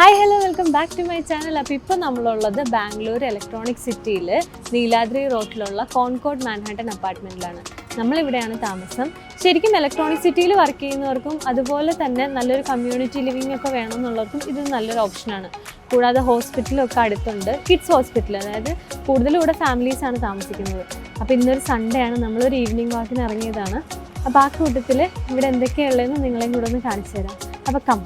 Hi hello welcome back to my channel. അപ്പോൾ ഇപ്പോൾ നമ്മളുള്ളത് ബാംഗ്ലൂർ ഇലക്ട്രോണിക് സിറ്റിയിൽ നീലാദ്രി റോഡിലുള്ള കോൺകോർഡ് മാൻഹാട്ടൻ അപ്പാർട്ട്മെൻറ്റിലാണ്. നമ്മളിവിടെയാണ് താമസം. ശരിക്കും ഇലക്ട്രോണിക് സിറ്റിയിൽ വർക്ക് ചെയ്യുന്നവർക്കും അതുപോലെ തന്നെ നല്ലൊരു കമ്മ്യൂണിറ്റി ലിവിംഗ് ഒക്കെ വേണമെന്നുള്ളവർക്കും ഇത് നല്ലൊരു ഓപ്ഷനാണ്. കൂടാതെ ഹോസ്പിറ്റലൊക്കെ അടുത്തുണ്ട്, കിഡ്സ് ഹോസ്പിറ്റൽ, അതായത് കൂടുതലും ഇവിടെ ഫാമിലീസാണ് താമസിക്കുന്നത്. അപ്പോൾ ഇന്നൊരു സൺഡേ ആണ്, നമ്മളൊരു ഈവനിങ് വാക്കിന് ഇറങ്ങിയതാണ്. അപ്പോൾ ആ കൂട്ടത്തിൽ ഇവിടെ എന്തൊക്കെയുള്ളതെന്ന് നിങ്ങളെയും കൂടെ ഒന്ന് കാണിച്ചു തരാം. അപ്പോൾ കം.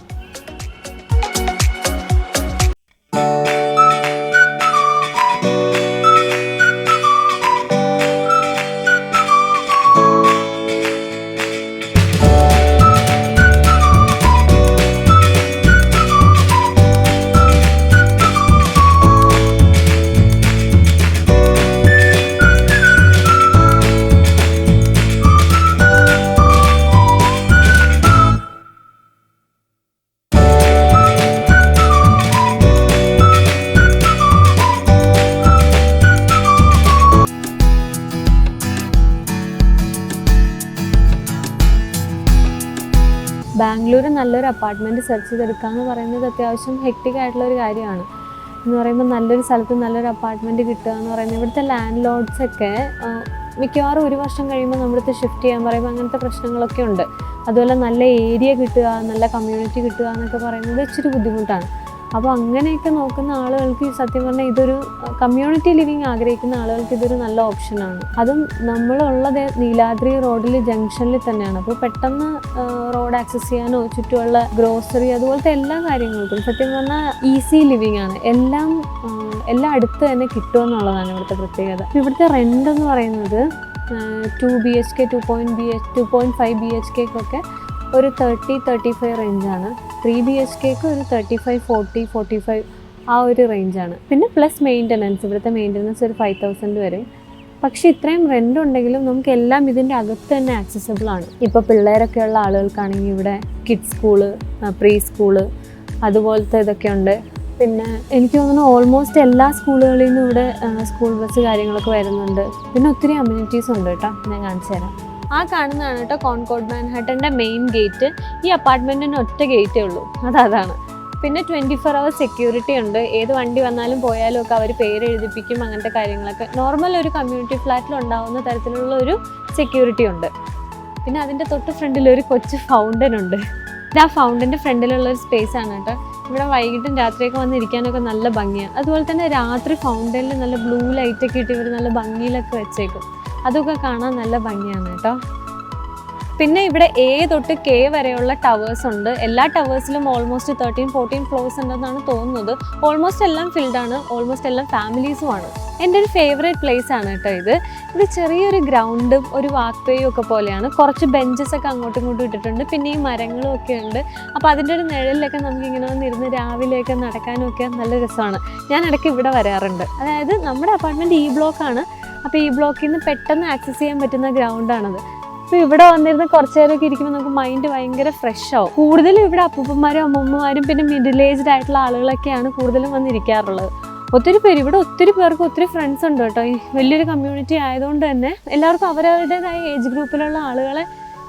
ബാംഗ്ലൂർ നല്ലൊരു അപ്പാർട്ട്മെൻറ്റ് സെർച്ച് ചെയ്തെടുക്കുക എന്ന് പറയുന്നത് അത്യാവശ്യം ഹെക്റ്റിക് ആയിട്ടുള്ളൊരു കാര്യമാണ്. എന്ന് പറയുമ്പോൾ നല്ലൊരു സ്ഥലത്ത് നല്ലൊരു അപ്പാർട്ട്മെൻറ്റ് കിട്ടുക എന്ന് പറയുന്നത്, ഇവിടുത്തെ ലാൻഡ് ലോഡ്സൊക്കെ മിക്കവാറും ഒരു വർഷം കഴിയുമ്പോൾ നമ്മുടെ ഷിഫ്റ്റ് ചെയ്യാൻ പറയുമ്പോൾ അങ്ങനത്തെ പ്രശ്നങ്ങളൊക്കെ ഉണ്ട്. അതുപോലെ നല്ല ഏരിയ കിട്ടുക, നല്ല കമ്മ്യൂണിറ്റി കിട്ടുക എന്നൊക്കെ പറയുന്നത് ഇച്ചിരി ബുദ്ധിമുട്ടാണ്. അപ്പോൾ അങ്ങനെയൊക്കെ നോക്കുന്ന ആളുകൾക്ക് സത്യം പറഞ്ഞാൽ ഇതൊരു കമ്മ്യൂണിറ്റി ലിവിങ് ആഗ്രഹിക്കുന്ന ആളുകൾക്ക് ഇതൊരു നല്ല ഓപ്ഷനാണ്. അതും നമ്മളുള്ളത് നീലാദ്രി റോഡിൽ ജംഗ്ഷനിൽ തന്നെയാണ്. അപ്പോൾ പെട്ടെന്ന് റോഡ് ആക്സസ് ചെയ്യാനോ ചുറ്റുമുള്ള ഗ്രോസറി അതുപോലത്തെ എല്ലാ കാര്യങ്ങൾക്കും സത്യം പറഞ്ഞാൽ ഈസി ലിവിങ് ആണ്. എല്ലാം അടുത്ത് തന്നെ കിട്ടുമെന്നുള്ളതാണ് ഇവിടുത്തെ പ്രത്യേകത. ഇവിടുത്തെ റെൻ്റ് എന്ന് പറയുന്നത് 2 BHK 2.5 BHK ഒരു 30-35 റേഞ്ചാണ്. 3 BHK ഒരു 35-40-45 ആ ഒരു റേഞ്ചാണ്. പിന്നെ പ്ലസ് മെയിൻ്റനൻസ്, ഇവിടുത്തെ മെയിൻ്റനൻസ് ഒരു 5,000 വരും. പക്ഷേ ഇത്രയും റെൻ്റ് ഉണ്ടെങ്കിലും നമുക്ക് എല്ലാം ഇതിൻ്റെ അകത്ത് തന്നെ ആക്സസിബിൾ ആണ്. ഇപ്പോൾ പിള്ളേരൊക്കെ ഉള്ള ആളുകൾക്കാണെങ്കിൽ ഇവിടെ കിഡ്സ് സ്കൂള്, പ്രീ സ്കൂള് അതുപോലത്തെ ഇതൊക്കെ ഉണ്ട്. പിന്നെ എനിക്ക് തോന്നുന്നു ഓൾമോസ്റ്റ് എല്ലാ സ്കൂളുകളിൽ നിന്നും ഇവിടെ സ്കൂൾ ബസ് കാര്യങ്ങളൊക്കെ വരുന്നുണ്ട്. പിന്നെ ഒത്തിരി അമ്യൂണിറ്റീസ് ഉണ്ട് കേട്ടോ, ഞാൻ കാണിച്ചു തരാം. ആ കാണുന്നതാണ് കേട്ടോ കോൺകോർഡ് മാൻഹാട്ടൻ്റെ മെയിൻ ഗേറ്റ്. ഈ അപ്പാർട്ട്മെൻറ്റിന് ഒറ്റ ഗേറ്റേ ഉള്ളൂ, അതാണ്. പിന്നെ 24 hours സെക്യൂരിറ്റി ഉണ്ട്. ഏത് വണ്ടി വന്നാലും പോയാലും ഒക്കെ അവർ പേര് എഴുതിപ്പിക്കും, അങ്ങനത്തെ കാര്യങ്ങളൊക്കെ നോർമൽ ഒരു കമ്മ്യൂണിറ്റി ഫ്ലാറ്റിൽ ഉണ്ടാവുന്ന തരത്തിലുള്ള ഒരു സെക്യൂരിറ്റി ഉണ്ട്. പിന്നെ അതിൻ്റെ തൊട്ട് ഫ്രണ്ടിൽ ഒരു കൊച്ചു ഫൗണ്ടൻ ഉണ്ട്. ആ ഫൗണ്ടൻ്റെ ഫ്രണ്ടിലുള്ളൊരു സ്പേസ് ആണ് കേട്ടോ. ഇവിടെ വൈകിട്ടും രാത്രിയൊക്കെ വന്നിരിക്കാനൊക്കെ നല്ല ഭംഗിയാണ്. അതുപോലെ തന്നെ രാത്രി ഫൗണ്ടനിൽ നല്ല ബ്ലൂ ലൈറ്റൊക്കെ ഇട്ട് ഇവർ നല്ല ഭംഗിയിലൊക്കെ വെച്ചേക്കും. അതൊക്കെ കാണാൻ നല്ല ഭംഗിയാണ് കേട്ടോ. പിന്നെ ഇവിടെ A തൊട്ട് K വരെയുള്ള ടവേഴ്സ് ഉണ്ട്. എല്ലാ ടവേഴ്സിലും ഓൾമോസ്റ്റ് 13-14 ഫ്ലോർസ് ഉണ്ടെന്നാണ് തോന്നുന്നത്. ഓൾമോസ്റ്റ് എല്ലാം ഫിൽഡാണ്, ഓൾമോസ്റ്റ് എല്ലാം ഫാമിലീസുമാണ്. എൻ്റെ ഒരു ഫേവറേറ്റ് പ്ലേസ് ആണ് കേട്ടോ ഇത് ചെറിയൊരു ഗ്രൗണ്ടും ഒരു വാക്ക് വേയും ഒക്കെ പോലെയാണ്. കുറച്ച് ബെഞ്ചസ് ഒക്കെ അങ്ങോട്ടും ഇങ്ങോട്ടും ഇട്ടിട്ടുണ്ട്. പിന്നെ ഈ മരങ്ങളും ഒക്കെ ഉണ്ട്. അപ്പോൾ അതിൻ്റെ ഒരു നിഴലിലൊക്കെ നമുക്കിങ്ങനെ വന്നിരുന്ന് രാവിലെയൊക്കെ നടക്കാനും ഒക്കെ നല്ല രസമാണ്. ഞാൻ ഇടയ്ക്ക് ഇവിടെ വരാറുണ്ട്. അതായത് നമ്മുടെ അപ്പാർട്ട്മെൻറ്റ് ഈ ബ്ലോക്കാണ്. അപ്പോൾ ഈ ബ്ലോക്കിൽ നിന്ന് പെട്ടെന്ന് ആക്സസ് ചെയ്യാൻ പറ്റുന്ന ഗ്രൗണ്ടാണത്. അപ്പോൾ ഇവിടെ വന്നിരുന്ന് കുറച്ച് നേരമൊക്കെ ഇരിക്കുമ്പോൾ നമുക്ക് മൈൻഡ് ഭയങ്കര ഫ്രഷ് ആവും. കൂടുതലും ഇവിടെ അപ്പൂപ്പന്മാരും അമ്മൂമ്മമാരും പിന്നെ മിഡിൽ ഏജ്ഡ് ആയിട്ടുള്ള ആളുകളൊക്കെയാണ് കൂടുതലും വന്നിരിക്കാറുള്ളത്. ഒത്തിരി പേർക്ക് ഒത്തിരി ഫ്രണ്ട്സ് ഉണ്ട് കേട്ടോ. ഈ വലിയൊരു കമ്മ്യൂണിറ്റി ആയതുകൊണ്ട് തന്നെ എല്ലാവർക്കും അവരവരുടേതായ ഏജ് ഗ്രൂപ്പിലുള്ള ആളുകളെ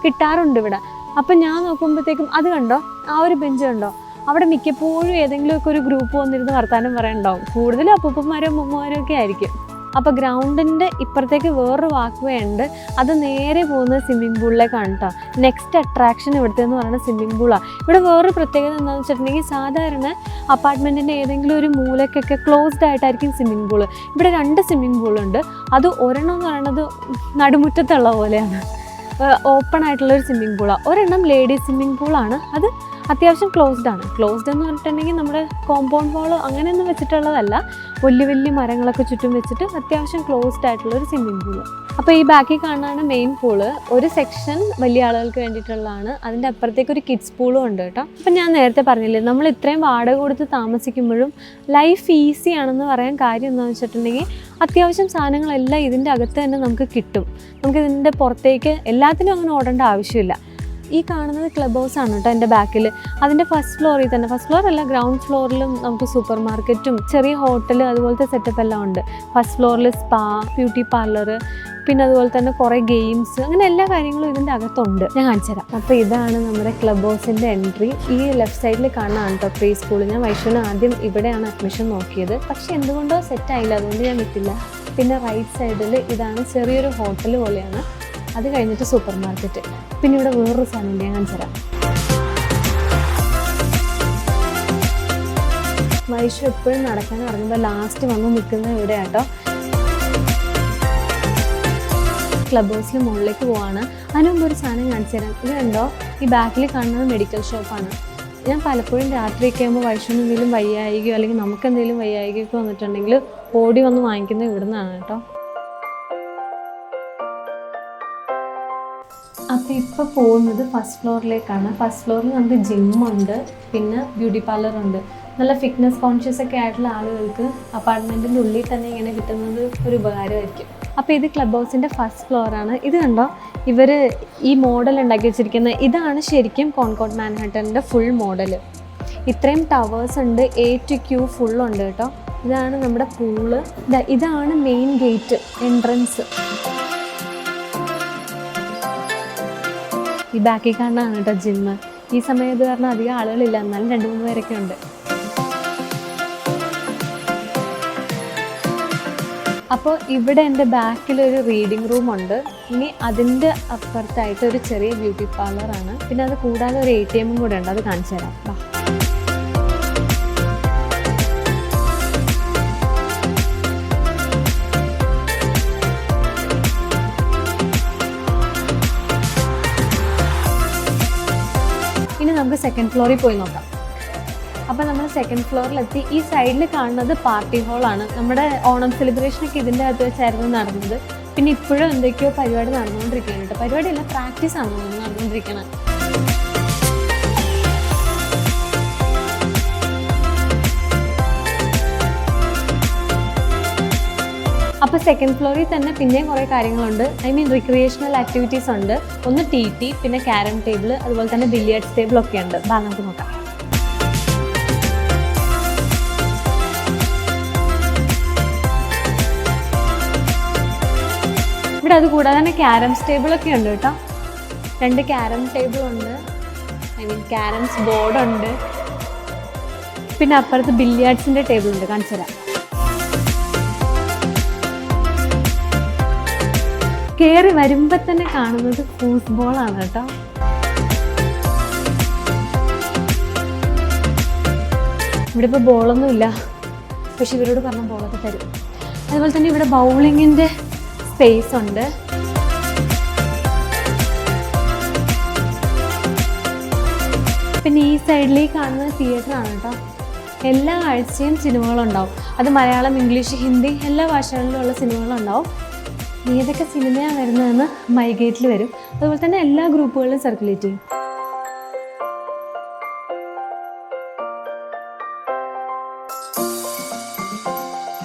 കിട്ടാറുണ്ട് ഇവിടെ. അപ്പം ഞാൻ നോക്കുമ്പോഴത്തേക്കും അത് കണ്ടോ, ആ ഒരു ബെഞ്ച് കണ്ടോ, അവിടെ മിക്കപ്പോഴും ഏതെങ്കിലുമൊക്കെ ഒരു ഗ്രൂപ്പ് വന്നിരുന്ന് വർത്താനം പറയാനുണ്ടാവും. കൂടുതലും അപ്പൂപ്പന്മാരും അമ്മൂമ്മമാരും ഒക്കെ ആയിരിക്കും. അപ്പോൾ ഗ്രൗണ്ടിൻ്റെ ഇപ്പുറത്തേക്ക് വേറൊരു വാക്ക് വേ ഉണ്ട്. അത് നേരെ പോകുന്നത് സ്വിമ്മിംഗ് പൂളിലേക്കാണ് കേട്ടോ. നെക്സ്റ്റ് അട്രാക്ഷൻ ഇവിടുത്തെ എന്ന് പറയുന്നത് സ്വിമ്മിംഗ് പൂളാണ്. ഇവിടെ വേറൊരു പ്രത്യേകത എന്താണെന്ന് വെച്ചിട്ടുണ്ടെങ്കിൽ സാധാരണ അപ്പാർട്ട്മെൻറ്റിൻ്റെ ഏതെങ്കിലും ഒരു മൂലക്കൊക്കെ ക്ലോസ്ഡ് ആയിട്ടായിരിക്കും സ്വിമ്മിംഗ് പൂള്. ഇവിടെ 2 സ്വിമ്മിംഗ് പൂളുണ്ട്. അത് ഒരെണ്ണം എന്ന് പറയുന്നത് നടുമുറ്റത്തുള്ള പോലെയാണ്, ഓപ്പൺ ആയിട്ടുള്ളൊരു സ്വിമ്മിംഗ് പൂളാണ്. ഒരെണ്ണം ലേഡീസ് സ്വിമ്മിംഗ് പൂളാണ്. അത് അത്യാവശ്യം ക്ലോസ്ഡ് എന്ന് പറഞ്ഞിട്ടുണ്ടെങ്കിൽ നമ്മുടെ കോമ്പൗണ്ട് വാളോ അങ്ങനെയൊന്നും വെച്ചിട്ടുള്ളതല്ല, വലിയ മരങ്ങളൊക്കെ ചുറ്റും വെച്ചിട്ട് അത്യാവശ്യം ക്ലോസ്ഡ് ആയിട്ടുള്ളൊരു സ്വിമ്മിംഗ് പൂള്. അപ്പോൾ ഈ ബാക്കി കാണാനാണ് മെയിൻ പൂള്. ഒരു സെക്ഷൻ വലിയ ആളുകൾക്ക് വേണ്ടിയിട്ടുള്ളതാണ്. അതിൻ്റെ അപ്പുറത്തേക്ക് ഒരു കിഡ്സ് പൂളും ഉണ്ട് കേട്ടോ. അപ്പം ഞാൻ നേരത്തെ പറഞ്ഞില്ലേ, നമ്മൾ ഇത്രയും വാടക കൊടുത്ത് താമസിക്കുമ്പോഴും ലൈഫ് ഈസി ആണെന്ന് പറയാൻ കാര്യം എന്താണെന്ന് വെച്ചിട്ടുണ്ടെങ്കിൽ അത്യാവശ്യം സാധനങ്ങളെല്ലാം ഇതിൻ്റെ അകത്ത് തന്നെ നമുക്ക് കിട്ടും. നമുക്കിതിൻ്റെ പുറത്തേക്ക് എല്ലാത്തിനും അങ്ങനെ ഓടേണ്ട ആവശ്യമില്ല. ഈ കാണുന്നത് ക്ലബ് ഹൗസ് ആണ് കേട്ടോ എൻ്റെ ബാക്കിൽ. അതിൻ്റെ ഫസ്റ്റ് ഫ്ലോറിൽ തന്നെ, ഫസ്റ്റ് ഫ്ലോർ അല്ല ഗ്രൗണ്ട് ഫ്ലോറിലും നമുക്ക് സൂപ്പർ മാർക്കറ്റും ചെറിയ ഹോട്ടൽ അതുപോലത്തെ സെറ്റപ്പ് എല്ലാം ഉണ്ട്. ഫസ്റ്റ് ഫ്ലോറിൽ സ്പാ, ബ്യൂട്ടി പാർലർ, പിന്നെ അതുപോലെ തന്നെ കുറേ ഗെയിംസ്, അങ്ങനെ എല്ലാ കാര്യങ്ങളും ഇതിൻ്റെ അകത്തുണ്ട്. ഞാൻ കാണിച്ചു തരാം. അപ്പോൾ ഇതാണ് നമ്മുടെ ക്ലബ് ഹൗസിൻ്റെ എൻട്രി. ഈ ലെഫ്റ്റ് സൈഡിൽ കാണാനാണ് കേട്ടോ പ്രീ സ്കൂൾ. ഞാൻ വൈഷുവിന് ആദ്യം ഇവിടെയാണ് അഡ്മിഷൻ നോക്കിയത്, പക്ഷെ എന്തുകൊണ്ടോ സെറ്റായില്ല, അതുകൊണ്ട് ഞാൻ വിട്ടില്ല. പിന്നെ റൈറ്റ് സൈഡിൽ ഇതാണ് ചെറിയൊരു ഹോട്ടൽ പോലെയാണ്. അത് കഴിഞ്ഞിട്ട് സൂപ്പർ മാർക്കറ്റ്. പിന്നെ ഇവിടെ വേറൊരു സാധനം ഞാൻ കാണിച്ചു തരാം. വൈഷു എപ്പോഴും നടക്കാൻ ഇറങ്ങുമ്പോൾ ലാസ്റ്റ് വന്ന് നിൽക്കുന്നത് ഇവിടെ കേട്ടോ. ക്ലബ് ഹൗസിൽ മുകളിലേക്ക് പോവാണ്. അതിന് മുമ്പ് ഒരു സാധനം കാണിച്ചു തരാം. ഇത് കണ്ടോ, ഈ ബാക്കിൽ കാണുന്നത് മെഡിക്കൽ ഷോപ്പാണ്. ഞാൻ പലപ്പോഴും രാത്രിയൊക്കെ ആകുമ്പോൾ വൈഷുവിന് എന്തെങ്കിലും വയ്യായികയോ അല്ലെങ്കിൽ നമുക്ക് എന്തെങ്കിലും വയ്യായികയൊക്കെ വന്നിട്ടുണ്ടെങ്കിൽ ഓടി വന്ന് വാങ്ങിക്കുന്നത് ഇവിടെ നിന്നാണ് കേട്ടോ. അപ്പോൾ ഇപ്പോൾ പോകുന്നത് ഫസ്റ്റ് ഫ്ലോറിലേക്കാണ്. ഫസ്റ്റ് ഫ്ലോറിൽ നമുക്ക് ജിമ്മുണ്ട്, പിന്നെ ബ്യൂട്ടി പാർലറുണ്ട്. നല്ല ഫിറ്റ്നസ് കോൺഷ്യസ് ഒക്കെ ആയിട്ടുള്ള ആളുകൾക്ക് അപ്പാർട്ട്മെൻറ്റിൻ്റെ ഉള്ളിൽ തന്നെ ഇങ്ങനെ കിട്ടുന്നത് ഒരു ഉപകാരമായിരിക്കും. അപ്പോൾ ഇത് ക്ലബ് ഹൗസിൻ്റെ ഫസ്റ്റ് ഫ്ലോറാണ്. ഇത് കണ്ടോ, ഇവർ ഈ മോഡൽ ഉണ്ടാക്കി വെച്ചിരിക്കുന്നത് ഇതാണ് ശരിക്കും കോൺകോർഡ് മാൻഹട്ടൻ്റെ ഫുൾ മോഡൽ. ഇത്രയും ടവേഴ്സ് ഉണ്ട്, A to Q ഫുള്ളുണ്ട് കേട്ടോ. ഇതാണ് നമ്മുടെ പൂള്. ഇതാണ് മെയിൻ ഗേറ്റ് എൻട്രൻസ്. ഈ ബാക്കിൽ കാണാനാണ് കേട്ടോ ജിമ്മ്. ഈ സമയത്ത് കാരണം അധികം ആളുകളില്ല, എന്നാലും 2-3 പേരൊക്കെ ഉണ്ട്. അപ്പോൾ ഇവിടെ എൻ്റെ ബാക്കിലൊരു റീഡിങ് റൂമുണ്ട്. ഇനി അതിൻ്റെ അപ്പുറത്തായിട്ട് ഒരു ചെറിയ ബ്യൂട്ടി പാർലറാണ്. പിന്നെ അത് കൂടാതെ ഒരു ATM കൂടെ ഉണ്ട്, അത് കാണിച്ചു തരാം. ഇനി നമുക്ക് സെക്കൻഡ് ഫ്ലോറിൽ പോയി നോക്കാം. അപ്പോൾ നമ്മൾ സെക്കൻഡ് ഫ്ലോറിലെത്തി. ഈ സൈഡിൽ കാണുന്നത് പാർട്ടി ഹോളാണ്. നമ്മുടെ ഓണം സെലിബ്രേഷനൊക്കെ ഇതിൻ്റെ അകത്ത് വെച്ചായിരുന്നു നടന്നത്. പിന്നെ ഇപ്പോഴും എന്തൊക്കെയോ പരിപാടി നടന്നുകൊണ്ടിരിക്കുകയാണ് കേട്ടോ. പരിപാടിയല്ല, പ്രാക്ടീസാണ് നടന്നുകൊണ്ടിരിക്കുന്നത്. അപ്പോൾ സെക്കൻഡ് ഫ്ലോറിൽ തന്നെ പിന്നെയും കുറേ കാര്യങ്ങളുണ്ട്. റിക്രിയേഷണൽ ആക്ടിവിറ്റീസ് ഉണ്ട്. ഒന്ന് TT, പിന്നെ ക്യാരം ടേബിൾ, അതുപോലെ തന്നെ ബില്ലിയേർഡ്സ് ടേബിളൊക്കെ ഉണ്ട്. നമുക്ക് നോക്കാം. ഇവിടെ അത് കൂടാതെ തന്നെ ക്യാരംസ് ടേബിളൊക്കെ ഉണ്ട് കേട്ടോ. 2 ക്യാരം ടേബിളുണ്ട്, ക്യാരംസ് ബോർഡുണ്ട്. പിന്നെ അപ്പുറത്ത് ബില്ലിയാർഡ്സിൻ്റെ ടേബിളുണ്ട്, കാണിച്ചു തരാം. കയറി വരുമ്പോൾ തന്നെ കാണുന്നത് ഫൂസ്ബോളാണ് കേട്ടോ. ഇവിടെ ഇപ്പോൾ ബോളൊന്നുമില്ല, പക്ഷെ ഇവരോട് പറഞ്ഞ ബോളൊക്കെ തരും. അതുപോലെ തന്നെ ഇവിടെ ബൗളിങ്ങിൻ്റെ സ്പേസ് ഉണ്ട്. പിന്നെ ഈ സൈഡിൽ കാണുന്നത് തിയേറ്ററാണ് കേട്ടോ. എല്ലാ ആഴ്ചയും സിനിമകളുണ്ടാവും. അത് മലയാളം, ഇംഗ്ലീഷ്, ഹിന്ദി എല്ലാ ഭാഷകളിലുള്ള സിനിമകളുണ്ടാവും. ഏതൊക്കെ സിനിമയാണ് വരുന്നതെന്ന് മൈഗേറ്റിൽ വരും. അതുപോലെ തന്നെ എല്ലാ ഗ്രൂപ്പുകളിലും സർക്കുലേറ്റ് ചെയ്യും.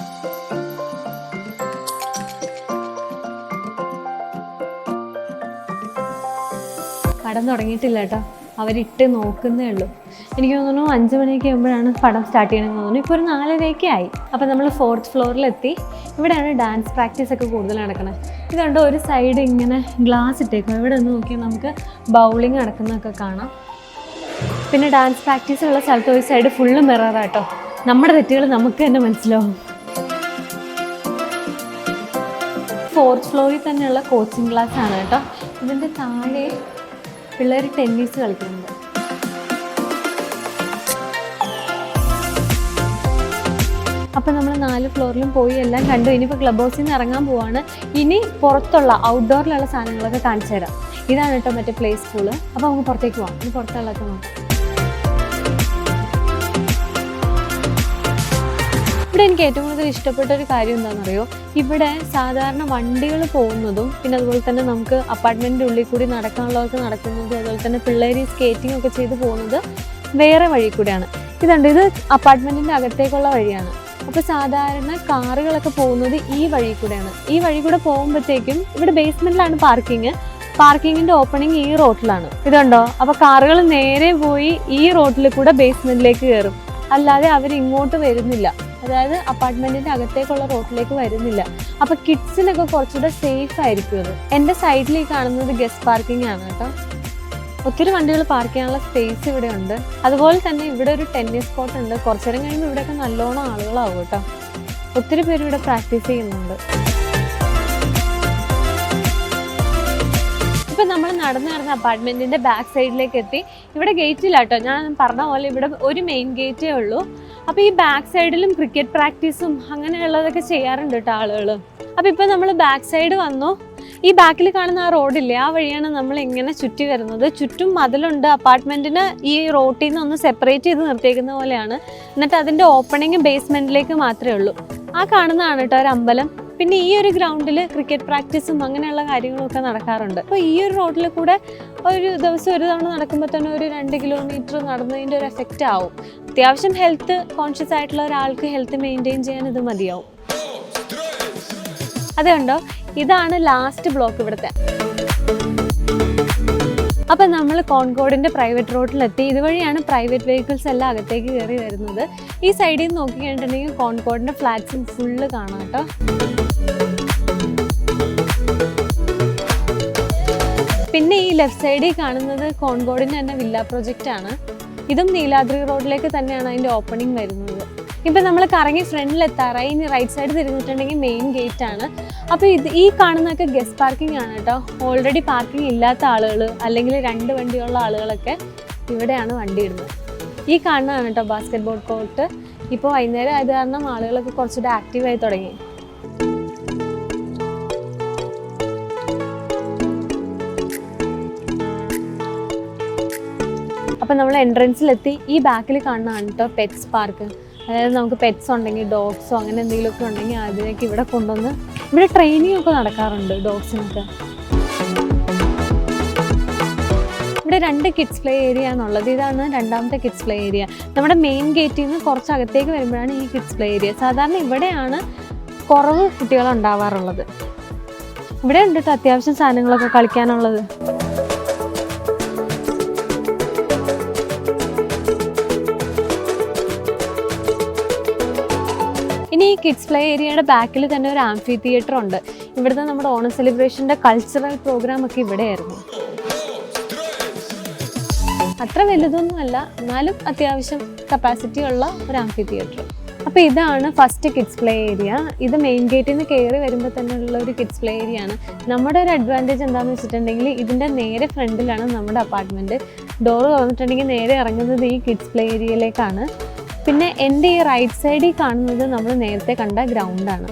പടം തുടങ്ങിയിട്ടില്ല കേട്ടോ, അവരിട്ട് നോക്കുന്നേ ഉള്ളൂ. എനിക്ക് തോന്നുന്നു 5 മണിയൊക്കെ ആകുമ്പോഴാണ് പടം സ്റ്റാർട്ട് ചെയ്യണമെന്ന് തോന്നുന്നു. ഇപ്പോൾ ഒരു 4:30 ആയി. അപ്പോൾ നമ്മൾ 4th ഫ്ലോറിലെത്തി. ഇവിടെയാണ് ഡാൻസ് പ്രാക്ടീസൊക്കെ കൂടുതൽ നടക്കുന്നത്. ഇത് കണ്ടോ, ഒരു സൈഡ് ഇങ്ങനെ ഗ്ലാസ് ഇട്ടേക്കും. ഇവിടെ നിന്ന് നോക്കിയാൽ നമുക്ക് ബൗളിങ് നടക്കുന്നതൊക്കെ കാണാം. പിന്നെ ഡാൻസ് പ്രാക്ടീസുള്ള സ്ഥലത്ത് ഒരു സൈഡ് ഫുള്ള് മിററാട്ടോ. നമ്മുടെ തെറ്റുകൾ നമുക്ക് തന്നെ മനസ്സിലാവും. 4th ഫ്ലോറിൽ തന്നെയുള്ള കോച്ചിങ് ക്ലാസ് ആണ് കേട്ടോ. ഇതിൻ്റെ താഴെ പിള്ളേർ ടെന്നീസ് കളിക്കുന്നുണ്ട്. അപ്പം നമ്മൾ 4 ഫ്ലോറിലും പോയി എല്ലാം കണ്ടു. ഇനിയിപ്പോൾ ക്ലബ് ഹൗസിൽ നിന്ന് ഇറങ്ങാൻ പോവാണ്. ഇനി പുറത്തുള്ള ഔട്ട്ഡോറിലുള്ള സാധനങ്ങളൊക്കെ കാണിച്ചു തരാം. ഇതാണ് കേട്ടോ മറ്റേ പ്ലേ സ്കൂള്. അപ്പോൾ നമുക്ക് പുറത്തേക്ക് പോകാം. ഇനി പുറത്തുള്ളതൊക്കെ നോക്കാം. ഇവിടെ എനിക്ക് ഏറ്റവും കൂടുതൽ ഇഷ്ടപ്പെട്ട ഒരു കാര്യം എന്താണെന്നറിയോ, ഇവിടെ സാധാരണ വണ്ടികൾ പോകുന്നതും പിന്നെ അതുപോലെ തന്നെ നമുക്ക് അപ്പാർട്ട്മെൻറ്റിൻ്റെ ഉള്ളിൽ കൂടി നടക്കാനുള്ളവർക്ക് നടക്കുന്നതും അതുപോലെ തന്നെ പിള്ളേർ സ്കേറ്റിംഗ് ഒക്കെ ചെയ്ത് പോകുന്നത് വേറെ വഴി കൂടെയാണ്. ഇതുണ്ട്, ഇത് അപ്പാർട്ട്മെൻറ്റിൻ്റെ അകത്തേക്കുള്ള വഴിയാണ്. അപ്പോൾ സാധാരണ കാറുകളൊക്കെ പോകുന്നത് ഈ വഴി കൂടെയാണ്. ഈ വഴി കൂടെ പോകുമ്പോഴത്തേക്കും ഇവിടെ ബേസ്മെൻറ്റിലാണ് പാർക്കിങ്ങിൻ്റെ ഓപ്പണിങ് ഈ റോഡിലാണ്. ഇതുണ്ടോ, അപ്പോൾ കാറുകൾ നേരെ പോയി ഈ റോഡിൽ കൂടെ ബേസ്മെൻറ്റിലേക്ക് കയറും, അല്ലാതെ അവർ ഇങ്ങോട്ട് വരുന്നില്ല. അതായത് അപ്പാർട്ട്മെന്റിന്റെ അകത്തേക്കുള്ള റോഡിലേക്ക് വരുന്നില്ല. അപ്പോൾ കിഡ്സിനൊക്കെ കുറച്ചുകൂടെ സേഫ് ആയിരിക്കും അത്. എൻ്റെ സൈഡിൽ ഈ കാണുന്നത് ഗസ്റ്റ് പാർക്കിംഗ് ആണ് കേട്ടോ. ഒത്തിരി വണ്ടികൾ പാർക്ക് ചെയ്യാനുള്ള സ്പേസ് ഇവിടെ ഉണ്ട്. അതുപോലെ തന്നെ ഇവിടെ ഒരു ടെന്നീസ് കോർട്ട് ഉണ്ട്. കുറച്ചു നേരം കഴിയുമ്പോൾ ഇവിടെയൊക്കെ നല്ലോണം ആളുകളാവും കേട്ടോ. ഒത്തിരി പേര് ഇവിടെ പ്രാക്ടീസ് ചെയ്യുന്നുണ്ട്. ഇപ്പം നമ്മൾ നടന്ന അപ്പാർട്ട്മെന്റിന്റെ ബാക്ക് സൈഡിലേക്ക് എത്തി. ഇവിടെ ഗേറ്റ് ഇല്ല കേട്ടോ. ഞാൻ പറഞ്ഞ പോലെ ഇവിടെ ഒരു മെയിൻ ഗേറ്റേ ഉള്ളൂ. അപ്പോൾ ഈ ബാക്ക് സൈഡിലും ക്രിക്കറ്റ് പ്രാക്ടീസും അങ്ങനെയുള്ളതൊക്കെ ചെയ്യാറുണ്ട് കേട്ടോ ആളുകൾ. അപ്പോൾ ഇപ്പോൾ നമ്മൾ ബാക്ക് സൈഡ് വന്നു. ഈ ബാക്കിൽ കാണുന്ന ആ റോഡില്ലേ, ആ വഴിയാണ് നമ്മൾ ഇങ്ങനെ ചുറ്റി വരുന്നത്. ചുറ്റും മതിലുണ്ട്. അപ്പാർട്ട്മെന്റിന് ഈ റോട്ടിൽ നിന്ന് ഒന്ന് സെപ്പറേറ്റ് ചെയ്ത് നിർത്തിയേക്കുന്ന പോലെയാണ്. എന്നിട്ട് അതിൻ്റെ ഓപ്പണിങ് ബേസ്മെന്റിലേക്ക് മാത്രമേ ഉള്ളൂ. ആ കാണുന്നതാണ് കേട്ടോ ഒരു അമ്പലം. പിന്നെ ഈ ഒരു ഗ്രൗണ്ടിൽ ക്രിക്കറ്റ് പ്രാക്ടീസും അങ്ങനെയുള്ള കാര്യങ്ങളൊക്കെ നടക്കാറുണ്ട്. അപ്പോൾ ഈ ഒരു റോഡിൽ കൂടെ ഒരു ദിവസം ഒരു തവണ നടക്കുമ്പോൾ തന്നെ ഒരു 2 കിലോമീറ്റർ നടന്നതിൻ്റെ ഒരു എഫക്റ്റ് ആവും. അത്യാവശ്യം ഹെൽത്ത് കോൺഷ്യസ് ആയിട്ടുള്ള ഒരാൾക്ക് ഹെൽത്ത് മെയിൻറ്റെയിൻ ചെയ്യാൻ ഇത് മതിയാവും. അതുകൊണ്ടോ ഇതാണ് ലാസ്റ്റ് ബ്ലോക്ക് ഇവിടുത്തെ. അപ്പം നമ്മൾ കോൺകോർഡിൻ്റെ പ്രൈവറ്റ് റോഡിലെത്തി. ഇതുവഴിയാണ് പ്രൈവറ്റ് വെഹിക്കിൾസ് എല്ലാം അകത്തേക്ക് കയറി വരുന്നത്. ഈ സൈഡിൽ നിന്ന് നോക്കി കഴിഞ്ഞിട്ടുണ്ടെങ്കിൽ കോൺകോർഡിൻ്റെ ഫ്ലാറ്റ്സും ഫുള്ള് കാണാം കേട്ടോ. പിന്നെ ഈ ലെഫ്റ്റ് സൈഡിൽ കാണുന്നത് കോൺകോർഡിൻ്റെ തന്നെ വില്ല പ്രൊജക്റ്റാണ്. ഇതും നീലാദ്രി റോഡിലേക്ക് തന്നെയാണ് അതിൻ്റെ ഓപ്പണിംഗ് വരുന്നത്. ഇപ്പം നമ്മൾ കറങ്ങി ഫ്രണ്ടിലെത്താറായി. ഇനി റൈറ്റ് സൈഡ് തിരിഞ്ഞിട്ടുണ്ടെങ്കിൽ മെയിൻ ഗേറ്റ് ആണ്. അപ്പോൾ ഈ കാണുന്നതൊക്കെ ഗസ്റ്റ് പാർക്കിംഗ് ആണ് കേട്ടോ. ഓൾറെഡി പാർക്കിംഗ് ഇല്ലാത്ത ആളുകൾ അല്ലെങ്കിൽ 2 വണ്ടിയുള്ള ആളുകളൊക്കെ ഇവിടെയാണ് വണ്ടി ഇടുന്നത്. ഈ കാണുന്നതാണ് കേട്ടോ ബാസ്കറ്റ് ബോൾ കോർട്ട്. ഇപ്പോൾ വൈകുന്നേരം ആയത് കാരണം ആളുകളൊക്കെ കുറച്ചുകൂടെ ആക്റ്റീവായി തുടങ്ങി. അപ്പം നമ്മൾ എൻട്രൻസിലെത്തി. ഈ ബാക്കിൽ കാണുന്നതാണ് കേട്ടോ പെറ്റ്സ് പാർക്ക്. അതായത് നമുക്ക് പെറ്റ്സ് ഉണ്ടെങ്കിൽ ഡോഗ്സോ അങ്ങനെ എന്തെങ്കിലുമൊക്കെ ഉണ്ടെങ്കിൽ അതിനൊക്കെ ഇവിടെ കൊണ്ടുവന്ന് ഇവിടെ ട്രെയിനിങ് ഒക്കെ നടക്കാറുണ്ട് ഡോഗ്സിനൊക്കെ. ഇവിടെ 2 കിഡ്സ് പ്ലേ ഏരിയ ആണുള്ളത്. ഇതാണ് രണ്ടാമത്തെ കിഡ്സ് പ്ലേ ഏരിയ. നമ്മുടെ മെയിൻ ഗേറ്റിൽ നിന്ന് കുറച്ച് അകത്തേക്ക് വരുമ്പോഴാണ് ഈ കിഡ്സ് പ്ലേ ഏരിയ. സാധാരണ ഇവിടെയാണ് കുറവ് കുട്ടികളുണ്ടാവാറുള്ളത്. ഇവിടെ ഉണ്ട് കേട്ടോ അത്യാവശ്യം സാധനങ്ങളൊക്കെ കളിക്കാനുള്ളത്. ഇനി ഈ കിഡ്സ് പ്ലേ ഏരിയയുടെ ബാക്കിൽ തന്നെ ഒരു ആംഫി തിയേറ്റർ ഉണ്ട്. ഇവിടുത്തെ നമ്മുടെ ഓണം സെലിബ്രേഷൻ്റെ കൾച്ചറൽ പ്രോഗ്രാം ഒക്കെ ഇവിടെയായിരുന്നു. അത്ര വലുതൊന്നുമല്ല, എന്നാലും അത്യാവശ്യം കപ്പാസിറ്റി ഉള്ള ഒരു ആംഫി തിയേറ്റർ. അപ്പോൾ ഇതാണ് ഫസ്റ്റ് കിഡ്സ് പ്ലേ ഏരിയ. ഇത് മെയിൻ ഗേറ്റിൽ നിന്ന് കയറി വരുമ്പോൾ തന്നെ ഉള്ള ഒരു കിഡ്സ് പ്ലേ ഏരിയ ആണ്. നമ്മുടെ ഒരു അഡ്വാൻറ്റേജ് എന്താണെന്ന് വെച്ചിട്ടുണ്ടെങ്കിൽ ഇതിൻ്റെ നേരെ ഫ്രണ്ടിലാണ് നമ്മുടെ അപ്പാർട്ട്മെൻറ്റ്. ഡോറ് തുറന്നിട്ടുണ്ടെങ്കിൽ നേരെ ഇറങ്ങുന്നത് ഈ കിഡ്സ് പ്ലേ ഏരിയയിലേക്കാണ്. പിന്നെ എൻ്റെ ഈ റൈറ്റ് സൈഡിൽ കാണുന്നത് നമ്മൾ നേരത്തെ കണ്ട ഗ്രൗണ്ടാണ്.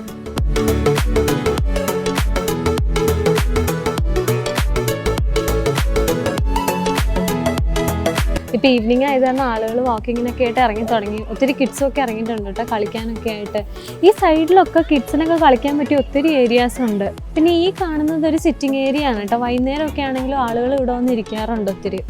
ഇപ്പോൾ ഈവനിങ് ആയത് കാരണം ആളുകൾ വാക്കിങ്ങിനൊക്കെ ആയിട്ട് ഇറങ്ങി തുടങ്ങി. ഒത്തിരി കിഡ്സൊക്കെ ഇറങ്ങിയിട്ടുണ്ട് കേട്ടോ കളിക്കാനൊക്കെ ആയിട്ട്. ഈ സൈഡിലൊക്കെ കിഡ്സിനൊക്കെ കളിക്കാൻ പറ്റിയ ഒത്തിരി ഏരിയാസ് ഉണ്ട്. പിന്നെ ഈ കാണുന്നത് ഒരു സിറ്റിംഗ് ഏരിയ ആണ് കേട്ടോ. വൈകുന്നേരമൊക്കെ ആണെങ്കിലും ആളുകൾ ഇവിടെ വന്ന് ഇരിക്കാറുണ്ട് ഒത്തിരി.